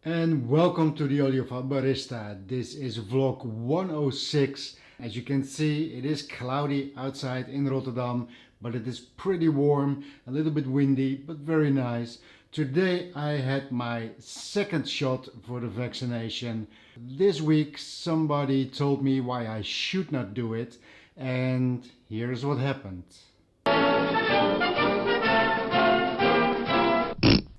And welcome to the Audiophile Barista. This is vlog 106. As you can see, it is cloudy outside in Rotterdam, but it is pretty warm, a little bit windy, but very nice. Today I had my second shot for the vaccination. This week somebody told me why I should not do it, and here's what happened.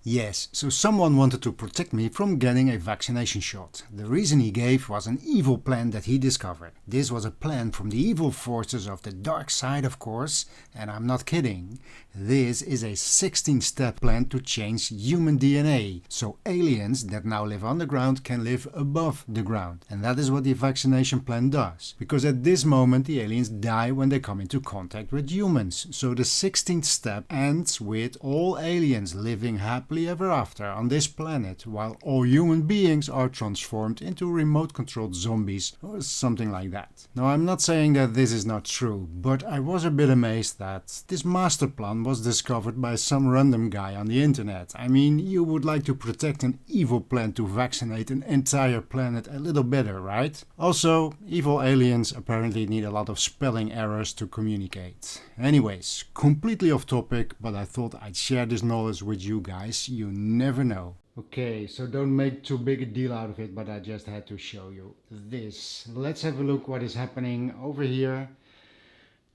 Yes, so someone wanted to protect me from getting a vaccination shot. The reason he gave was an evil plan that he discovered. This was a plan from the evil forces of the dark side, of course, and I'm not kidding. This is a 16-step plan to change human DNA, so aliens that now live underground can live above the ground. And that is what the vaccination plan does. Because at this moment the aliens die when they come into contact with humans. So the 16th step ends with all aliens living happily ever after on this planet, while all human beings are transformed into remote-controlled zombies or something like that. Now, I'm not saying that this is not true, but I was a bit amazed that this master plan was discovered by some random guy on the internet. I mean, you would like to protect an evil plan to vaccinate an entire planet a little better, right? Also, evil aliens apparently need a lot of spelling errors to communicate. Anyways, completely off topic, but I thought I'd share this knowledge with you guys. You never know. Okay, so don't make too big a deal out of it, but I just had to show you this. Let's have a look what is happening over here.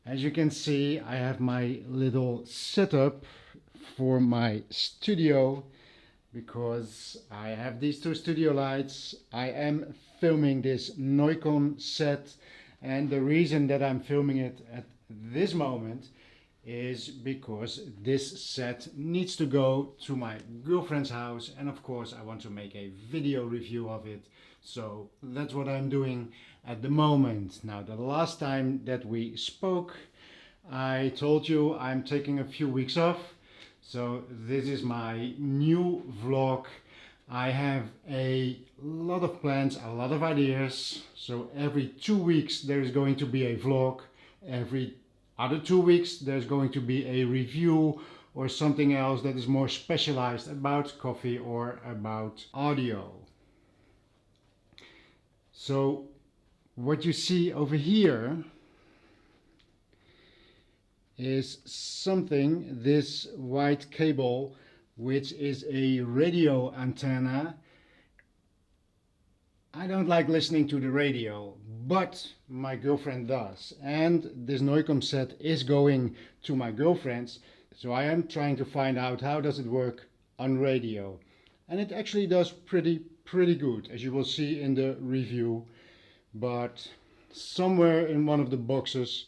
As you can see, I have my little setup for my studio because I have these two studio lights. I am filming this Neukomm set, and the reason that I'm filming it at this moment is because this set needs to go to my girlfriend's house, and of course I want to make a video review of it, so that's what I'm doing at the moment. Now, the last time that we spoke I told you I'm taking a few weeks off, so this is my new vlog. I have a lot of plans, a lot of ideas, so every 2 weeks there is going to be a vlog. Every other 2 weeks there's going to be a review or something else that is more specialized about coffee or about audio. So what you see over here is something, this white cable, which is a radio antenna. I don't like listening to the radio, but my girlfriend does, and this Neukomm set is going to my girlfriend's, so I am trying to find out how does it work on radio, and it actually does pretty good, as you will see in the review. But somewhere in one of the boxes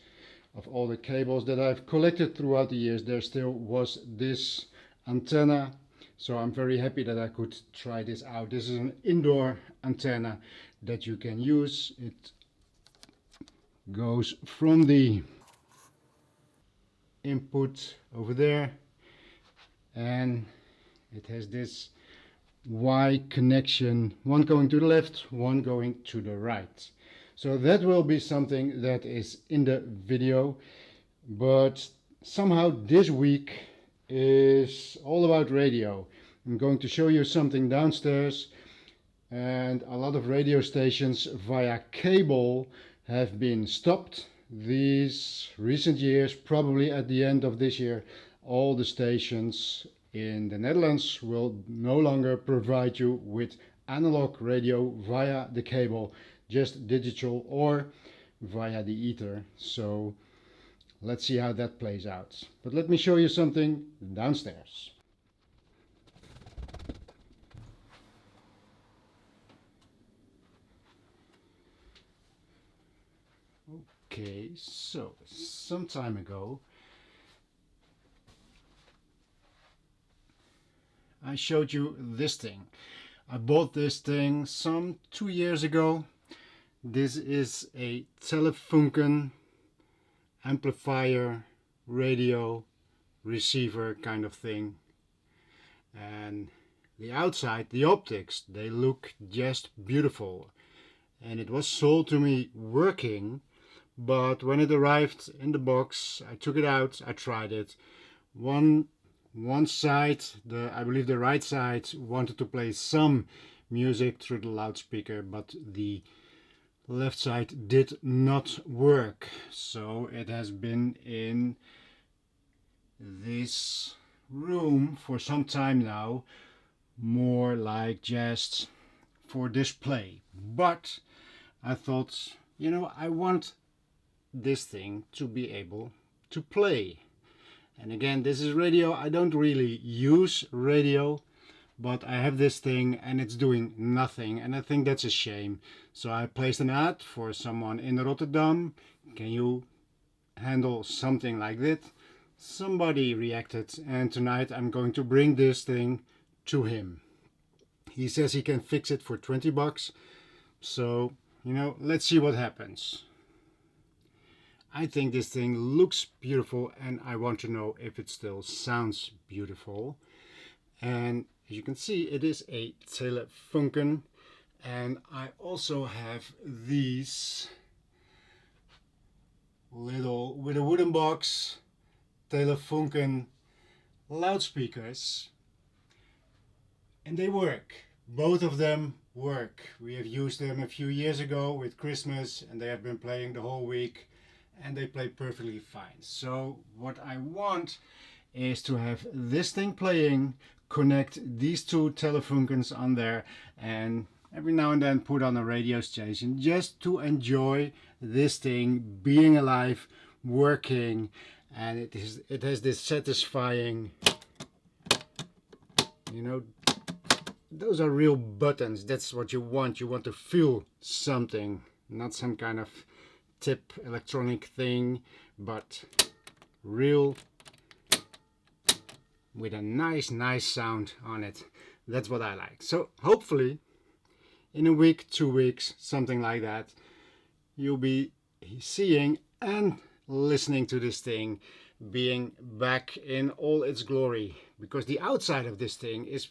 of all the cables that I've collected throughout the years, there still was this antenna. So I'm very happy that I could try this out. This is an indoor antenna that you can use. It goes from the input over there, and it has this Y connection, one going to the left, one going to the right. So that will be something that is in the video, but somehow this week is all about radio. I'm going to show you something downstairs, and a lot of radio stations via cable have been stopped these recent years. Probably at the end of this year, all the stations in the Netherlands will no longer provide you with analog radio via the cable, just digital or via the ether. So let's see how that plays out. But let me show you something downstairs. Okay, so some time ago I showed you this thing. I bought this thing some 2 years ago. This is a Telefunken Amplifier radio receiver kind of thing, and the outside, the optics, they look just beautiful, and it was sold to me working, but when it arrived in the box I took it out, I tried it. One side, I believe the right side, wanted to play some music through the loudspeaker, but the left side did not work. So it has been in this room for some time now, more like just for display. But I thought, you know, I want this thing to be able to play. And again, this is radio. I don't really use radio, but I have this thing and it's doing nothing, and I think that's a shame. So I placed an ad for someone in Rotterdam. Can you handle something like that? Somebody reacted, and tonight I'm going to bring this thing to him. He says he can fix it for 20 bucks. So, you know, let's see what happens. I think this thing looks beautiful, and I want to know if it still sounds beautiful. And as you can see, it is a Telefunken, and I also have these little, with a wooden box, Telefunken loudspeakers, and they work. Both of them work. We have used them a few years ago with Christmas, and they have been playing the whole week, and they play perfectly fine. So what I want is to have this thing playing, connect these two Telefunkens on there, and every now and then put on a radio station just to enjoy this thing being alive, working. And it has this satisfying, you know, those are real buttons. That's what you want. You want to feel something, not some kind of tip electronic thing, but real, with a nice sound on it. That's what I like. So hopefully in a week, 2 weeks, something like that, you'll be seeing and listening to this thing being back in all its glory, because the outside of this thing is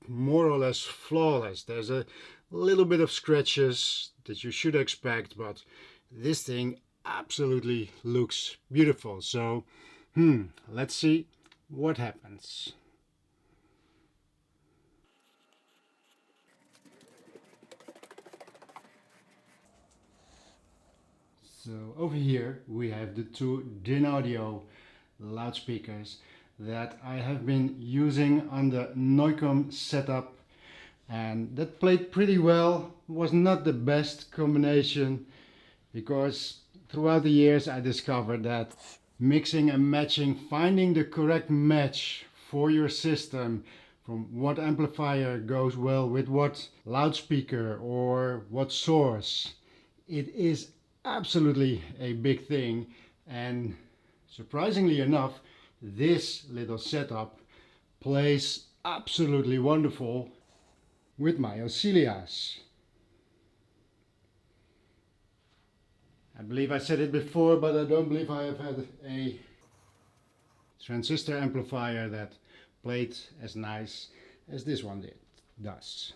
more or less flawless. There's a little bit of scratches that you should expect, but this thing absolutely looks beautiful. So let's see what happens. So over here we have the two DIN audio loudspeakers that I have been using on the Neukomm setup, and that played pretty well. Was not the best combination, because throughout the years I discovered that mixing and matching, finding the correct match for your system, from what amplifier goes well with what loudspeaker or what source, it is absolutely a big thing. And surprisingly enough, this little setup plays absolutely wonderful with my Auxilias. I believe I said it before, but I don't believe I have had a transistor amplifier that played as nice as this one does.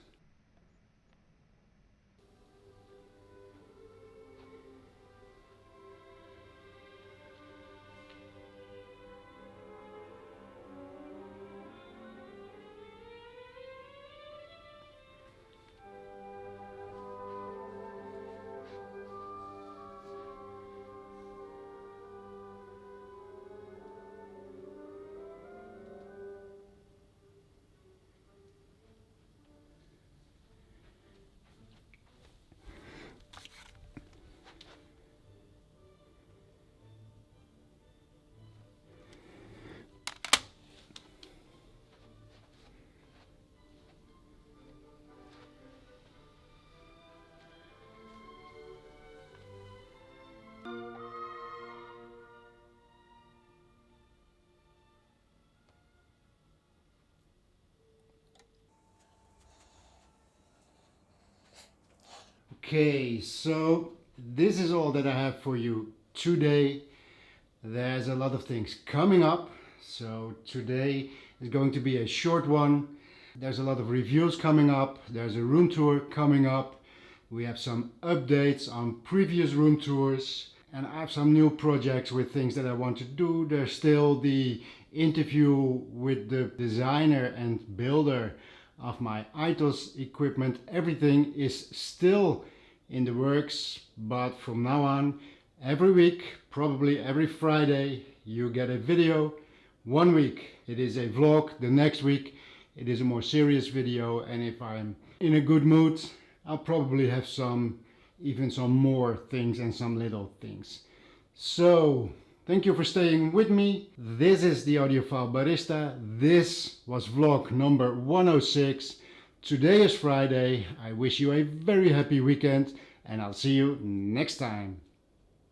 Okay, so this is all that I have for you today. There's a lot of things coming up, so today is going to be a short one. There's a lot of reviews coming up, there's a room tour coming up, we have some updates on previous room tours, and I have some new projects with things that I want to do. There's still the interview with the designer and builder of my ITOS equipment. Everything is still in the works, but from now on, every week, probably every Friday, you get a video. One week it is a vlog, the next week it is a more serious video, and if I'm in a good mood, I'll probably have even some more things and some little things. So, thank you for staying with me. This is the Audiophile Barista. This was vlog number 106. Today is Friday. I wish you a very happy weekend, and I'll see you next time.